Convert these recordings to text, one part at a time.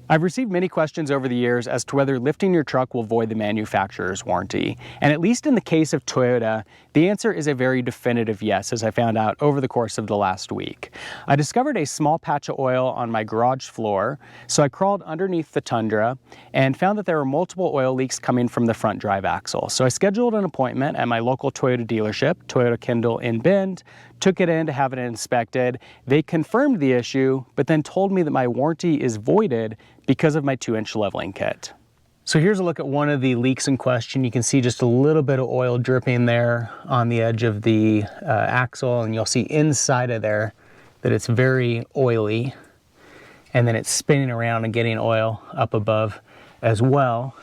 I've received many questions over the years as to whether lifting your truck will void the manufacturer's warranty. And at least in the case of Toyota, the answer is a very definitive yes, as I found out over the course of the last week. I discovered a small patch of oil on my garage floor, so I crawled underneath the Tundra and found that there were multiple oil leaks coming from the front drive axle. So I scheduled an appointment at my local Toyota dealership, Toyota Kendall in Bend, took it in to have it inspected. They confirmed the issue, but then told me that my warranty is voided because of my 2-inch leveling kit. So here's a look at one of the leaks in question. You can see just a little bit of oil dripping there on the edge of the axle, and you'll see inside of there that it's very oily, and then it's spinning around and getting oil up above as well.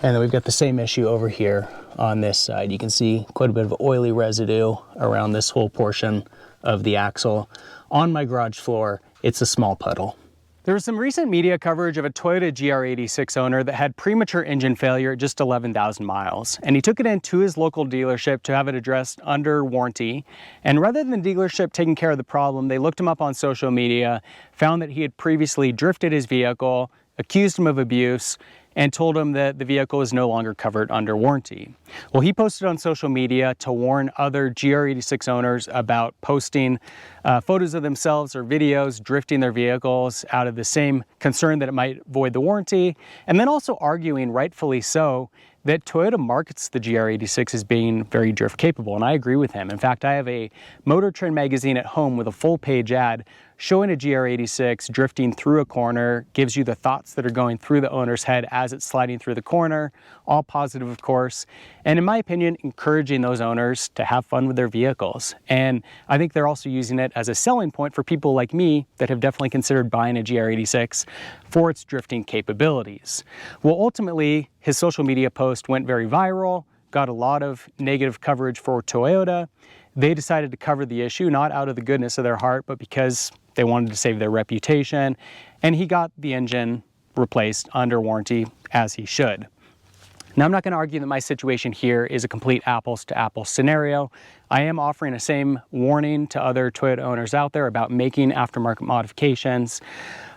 And then we've got the same issue over here on this side. You can see quite a bit of oily residue around this whole portion of the axle. On my garage floor, it's a small puddle. There was some recent media coverage of a Toyota GR86 owner that had premature engine failure at just 11,000 miles. And he took it into his local dealership to have it addressed under warranty. And rather than the dealership taking care of the problem, they looked him up on social media, found that he had previously drifted his vehicle, accused him of abuse, and told him that the vehicle is no longer covered under warranty. Well, he posted on social media to warn other GR86 owners about posting photos of themselves or videos drifting their vehicles out of the same concern that it might void the warranty, and then also arguing, rightfully so, that Toyota markets the GR86 as being very drift capable, and I agree with him. In fact, I have a Motor Trend magazine at home with a full-page ad showing a GR86 drifting through a corner, gives you the thoughts that are going through the owner's head as it's sliding through the corner, all positive, of course, and in my opinion, encouraging those owners to have fun with their vehicles. And I think they're also using it as a selling point for people like me that have definitely considered buying a GR86 for its drifting capabilities. Well, ultimately, his social media post went very viral, got a lot of negative coverage for Toyota. They decided to cover the issue, not out of the goodness of their heart, but because they wanted to save their reputation, and he got the engine replaced under warranty, as he should. Now, I'm not going to argue that my situation here is a complete apples-to-apples scenario. I am offering the same warning to other Toyota owners out there about making aftermarket modifications.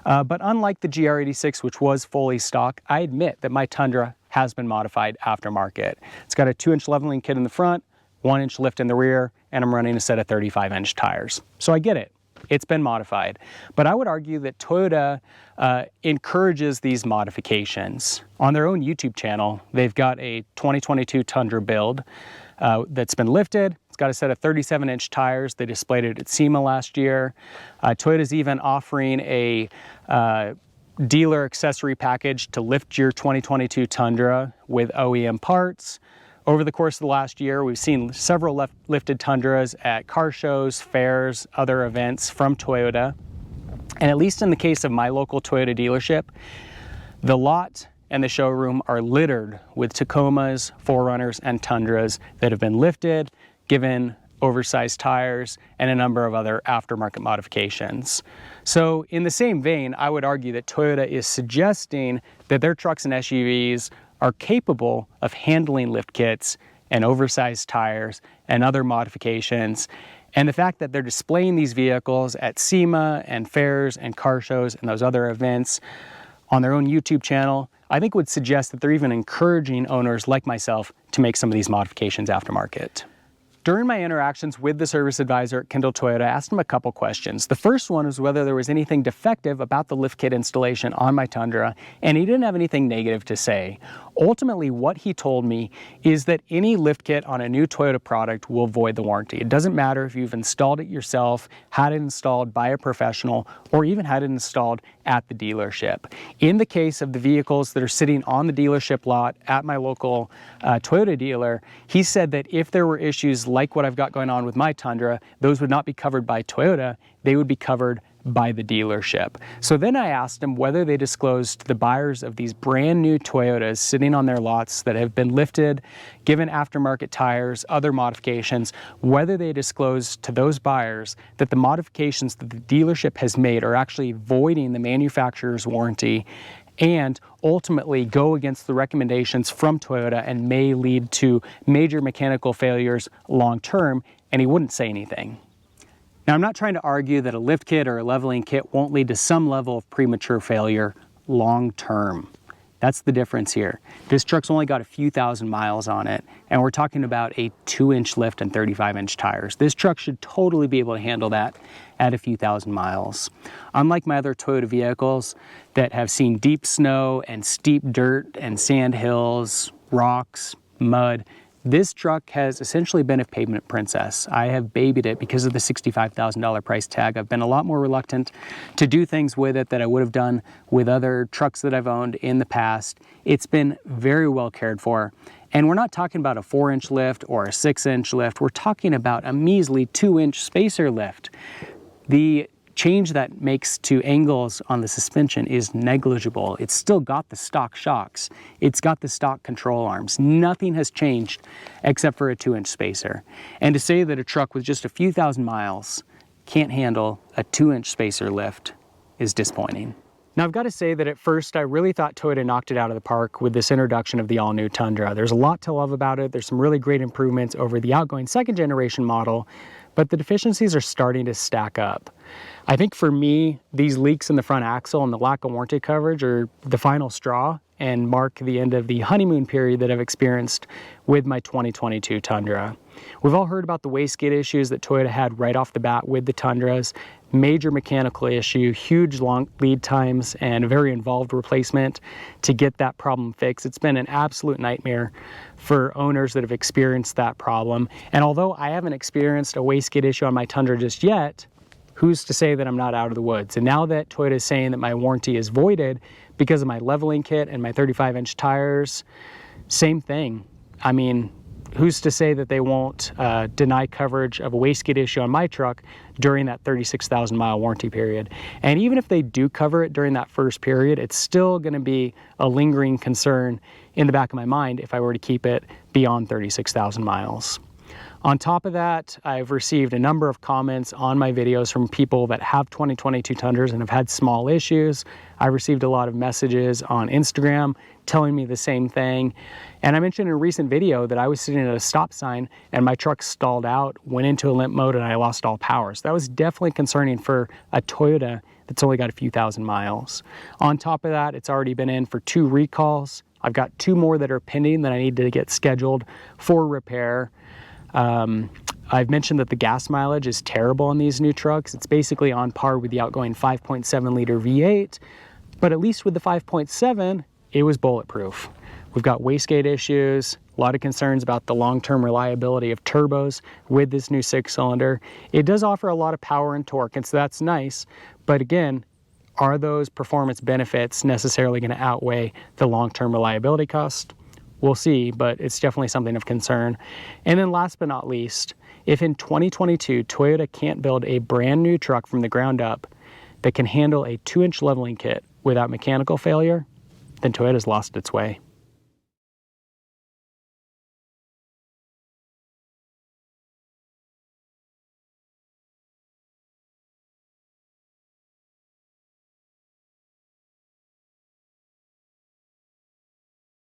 But unlike the GR86, which was fully stock, I admit that my Tundra has been modified aftermarket. It's got a 2-inch leveling kit in the front, 1-inch lift in the rear, and I'm running a set of 35-inch tires. So I get it. It's been modified. But I would argue that Toyota encourages these modifications. On their own YouTube channel, they've got a 2022 Tundra build that's been lifted. It's got a set of 37-inch tires. They displayed it at SEMA last year. Toyota's even offering a dealer accessory package to lift your 2022 Tundra with OEM parts. Over the course of the last year, we've seen several lifted Tundras at car shows, fairs, other events from Toyota. And at least in the case of my local Toyota dealership, the lot and the showroom are littered with Tacomas, 4Runners, and Tundras that have been lifted, given oversized tires, and a number of other aftermarket modifications. So in the same vein, I would argue that Toyota is suggesting that their trucks and SUVs are capable of handling lift kits and oversized tires and other modifications. And the fact that they're displaying these vehicles at SEMA and fairs and car shows and those other events on their own YouTube channel, I think would suggest that they're even encouraging owners like myself to make some of these modifications aftermarket. During my interactions with the service advisor at Kendall Toyota, I asked him a couple questions. The first one was whether there was anything defective about the lift kit installation on my Tundra, and he didn't have anything negative to say. Ultimately, what he told me is that any lift kit on a new Toyota product will void the warranty. It doesn't matter if you've installed it yourself, had it installed by a professional, or even had it installed at the dealership. In the case of the vehicles that are sitting on the dealership lot at my local Toyota dealer, he said that if there were issues like what I've got going on with my Tundra, those would not be covered by Toyota, they would be covered by the dealership. So then I asked him whether they disclosed to the buyers of these brand new Toyotas sitting on their lots that have been lifted, given aftermarket tires, other modifications, whether they disclosed to those buyers that the modifications that the dealership has made are actually voiding the manufacturer's warranty and ultimately go against the recommendations from Toyota and may lead to major mechanical failures long term, and he wouldn't say anything. Now, I'm not trying to argue that a lift kit or a leveling kit won't lead to some level of premature failure long term. That's the difference here. This truck's only got a few thousand miles on it, and we're talking about a 2-inch lift and 35-inch tires. This truck should totally be able to handle that at a few thousand miles. Unlike my other Toyota vehicles that have seen deep snow and steep dirt and sand hills, rocks, mud, this truck has essentially been a pavement princess. I have babied it because of the $65,000 price tag. I've been a lot more reluctant to do things with it that I would have done with other trucks that I've owned in the past. It's been very well cared for. And we're not talking about a 4-inch lift or a 6-inch lift. We're talking about a measly 2-inch spacer lift. The change that makes to angles on the suspension is negligible. It's still got the stock shocks. It's got the stock control arms. Nothing has changed except for a 2-inch spacer. And to say that a truck with just a few thousand miles can't handle a 2-inch spacer lift is disappointing. Now, I've got to say that at first I really thought Toyota knocked it out of the park with this introduction of the all-new Tundra. There's a lot to love about it. There's some really great improvements over the outgoing second-generation model, but the deficiencies are starting to stack up. I think for me, these leaks in the front axle and the lack of warranty coverage are the final straw and mark the end of the honeymoon period that I've experienced with my 2022 Tundra. We've all heard about the wastegate issues that Toyota had right off the bat with the Tundras. Major mechanical issue, huge long lead times, and a very involved replacement to get that problem fixed. It's been an absolute nightmare for owners that have experienced that problem. And although I haven't experienced a wastegate issue on my Tundra just yet, who's to say that I'm not out of the woods? And now that Toyota is saying that my warranty is voided because of my leveling kit and my 35-inch tires, same thing. I mean, who's to say that they won't deny coverage of a wastegate issue on my truck during that 36,000 mile warranty period? And even if they do cover it during that first period, it's still going to be a lingering concern in the back of my mind if I were to keep it beyond 36,000 miles. On top of that, I've received a number of comments on my videos from people that have 2022 Tundras and have had small issues. I received a lot of messages on Instagram telling me the same thing. And I mentioned in a recent video that I was sitting at a stop sign and my truck stalled out, went into a limp mode, and I lost all power. So that was definitely concerning for a Toyota that's only got a few thousand miles. On top of that, it's already been in for 2 recalls. I've got 2 more that are pending that I need to get scheduled for repair. I've mentioned that the gas mileage is terrible on these new trucks. It's basically on par with the outgoing 5.7 liter V8, but at least with the 5.7, it was bulletproof. We've got wastegate issues, a lot of concerns about the long-term reliability of turbos with this new 6-cylinder. It does offer a lot of power and torque, and so that's nice, but again, are those performance benefits necessarily going to outweigh the long-term reliability cost? We'll see, but it's definitely something of concern. And then last but not least, if in 2022 Toyota can't build a brand new truck from the ground up that can handle a 2-inch leveling kit without mechanical failure, then Toyota's lost its way.